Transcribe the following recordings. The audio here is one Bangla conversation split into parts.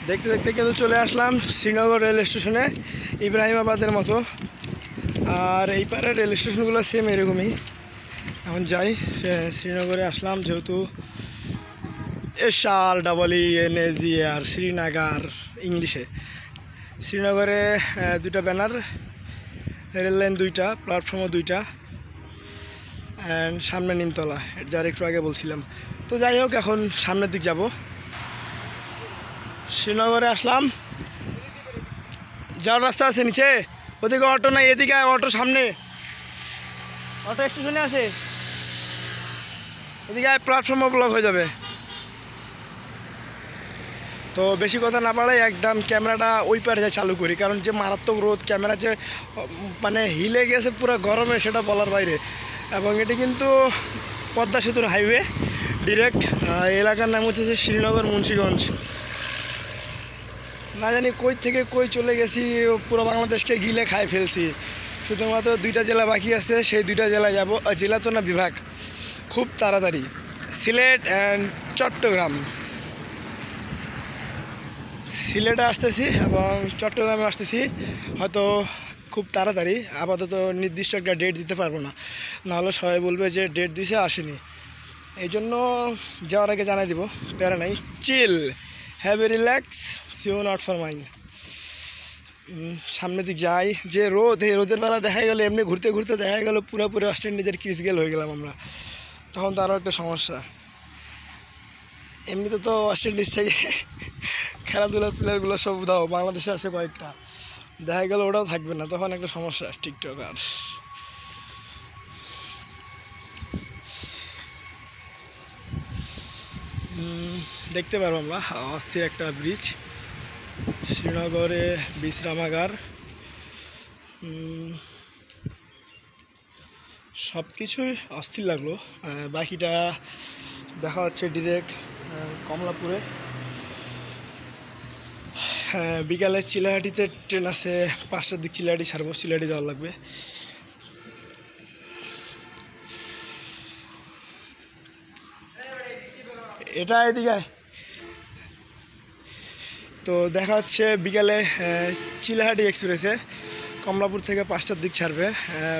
দেখতে দেখতে কিন্তু চলে আসলাম শ্রীনগর রেল স্টেশনে, ইব্রাহিমাবাদের মতো। আর এই পারে রেল স্টেশনগুলো সেম এরকমই। এখন যাই, শ্রীনগরে আসলাম যেহেতু SREENAGR শ্রীনগর ইংলিশে। শ্রীনগরে দুইটা ব্যানার, রেল লাইন দুইটা, প্ল্যাটফর্মও দুইটা, অ্যান্ড সামনে নিমতলা, যার একটু আগে বলছিলাম। তো যাই হোক, এখন সামনের দিক যাব। শ্রীনগরে আসলাম, যাওয়ার রাস্তা আছে নিচে, ওদিকে অটো নাই, এদিকে অটো সামনে, অটো স্টেশনে আছে, এদিকে প্ল্যাটফর্মও ব্লক হয়ে যাবে। তো বেশি কথা না পারে একদম ক্যামেরাটা ওই পারে চালু করি, কারণ যে মারাত্মক রোদ, ক্যামেরা যে মানে হিলে গেছে পুরো গরমে সেটা বলার বাইরে। এবং এটি কিন্তু পদ্মা সেতুর হাইওয়ে ডিরেক্ট। এলাকার নাম হচ্ছে শ্রীনগর মুন্সিগঞ্জ। না জানি কই থেকে কই চলে গেছি, পুরো বাংলাদেশকে গিলে খাই ফেলছি। শুধুমাত্র দুইটা জেলা বাকি আছে, সেই দুইটা জেলায় যাব। জেলা তো না, বিভাগ, খুব তাড়াতাড়ি। সিলেট অ্যান্ড চট্টগ্রাম। সিলেটে আসতেছি এবং চট্টগ্রামে আসতেছি হয়তো খুব তাড়াতাড়ি। আপাতত নির্দিষ্ট একটা ডেট দিতে পারবো না, নাহলে সবাই বলবে যে ডেট দিছে আসেনি। এই জন্য যাওয়ার আগে জানাই দিব, প্যারা নাই, চিল, হ্যাভ এ রিল্যাক্স, সিও নট ফর মাইন্ড। সামনের দিক যাই, যে রোদ, এই রোদের বেলা দেখা গেলো এমনি ঘুরতে ঘুরতে দেখা গেলো পুরোপুরি ওয়েস্ট ইন্ডিজের ক্রিস গেল হয়ে গেলাম আমরা। তখন তো আরও একটা সমস্যা। এমনিতে তো ওয়েস্ট ইন্ডিজ থেকে খেলাধুলার প্লেয়ারগুলো সব দাও, বাংলাদেশে আছে কয়েকটা, দেখা গেল ওটাও থাকবে না, তখন একটা সমস্যা। টিকটক আর দেখতে পারবো আমরা অস্থির একটা ব্রিজ, শ্রীনগরে বিশ্রামাগার, সব কিছুই অস্থির লাগলো। বাকিটা দেখা হচ্ছে ডিরেক্ট কমলাপুরে। বিকালে চিলাহাটিতে ট্রেন আছে, 5টার দিক চিলাহাটি ছাড়বো, চিলাহাটি যাওয়া লাগবে। এটা এদিকে। তো দেখা হচ্ছে বিকালে চিলাহাটি এক্সপ্রেসে, কমলাপুর থেকে 5টার দিক ছাড়বে।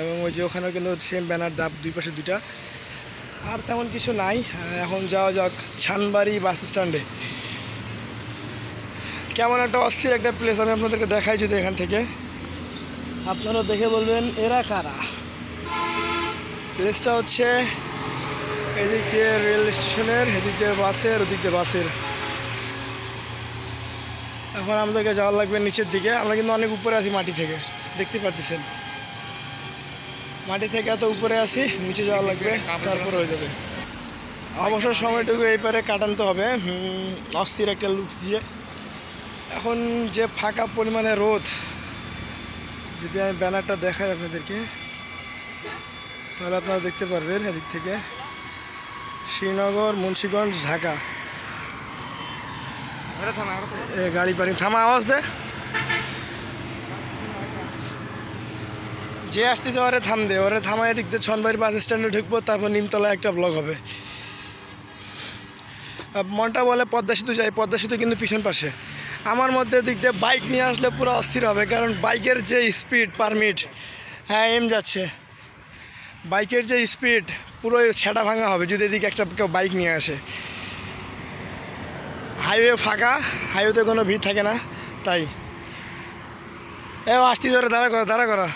এবং ওই যে ওখানেও কিন্তু সেম ব্যানার, ডাব দুই পাশে দুইটা। আর তেমন কিছু নাই। এখন যাওয়া যাক ছানবাড়ি বাস স্ট্যান্ডে। কেমন একটা অস্থির একটা প্লেস, আমি আপনাদেরকে দেখাই যদি এখান থেকে, আপনারা দেখে বলবেন এরা কারা। প্লেসটা হচ্ছে এদিক দিয়ে রেল স্টেশনের, এদিক দিয়ে বাসের, ওদিক দিয়ে বাসের। এখন আমাদেরকে যাওয়া লাগবে নিচের দিকে। আমরা কিন্তু অনেক উপরে আছি মাটি থেকে, দেখতে পাচ্ছেন, মাটি থেকে এত উপরে আছি, নিচে যাওয়া লাগবে, তারপর হয়ে যাবে। অবসর সময়টুকু এই পারে কাটাতে হবে অস্থির একটা লুকস দিয়ে। এখন যে ফাঁকা পরিমাণে রোদ, যদি আমি ব্যানারটা দেখাই আপনাদেরকে তাহলে আপনারা দেখতে পারবেন। এদিক থেকে শ্রীনগর মুন্সিগঞ্জ ঢাকা, গাড়ি পানি থামা, আওয়াজ দে, যে আসতেছে ওরে থাম দে, ওরে থামা। এদিক দিয়ে ছনবাড়ি বাস স্ট্যান্ডে ঢুকবো, তারপর নিমতলা একটা ব্লগ হবে। মনটা বলে পদ্মা সেতু যাই, পদ্মা সেতু কিন্তু পিছন পাশে। আমার মধ্যে দিক দিয়ে বাইক নিয়ে আসলে পুরো অস্থির হবে, কারণ বাইকের যে স্পিড পারমিট, হ্যাঁ এম যাচ্ছে, বাইকের যে স্পিড পুরো ছেঁটা ভাঙা হবে যদি এদিকে একটা কেউ বাইক নিয়ে আসে। হাইওয়ে ফাঁকা, হাইওয়েতে কোনো ভিড় থাকে না, তাই আসছি ধরে দাঁড়া করা, দাঁড়া করা।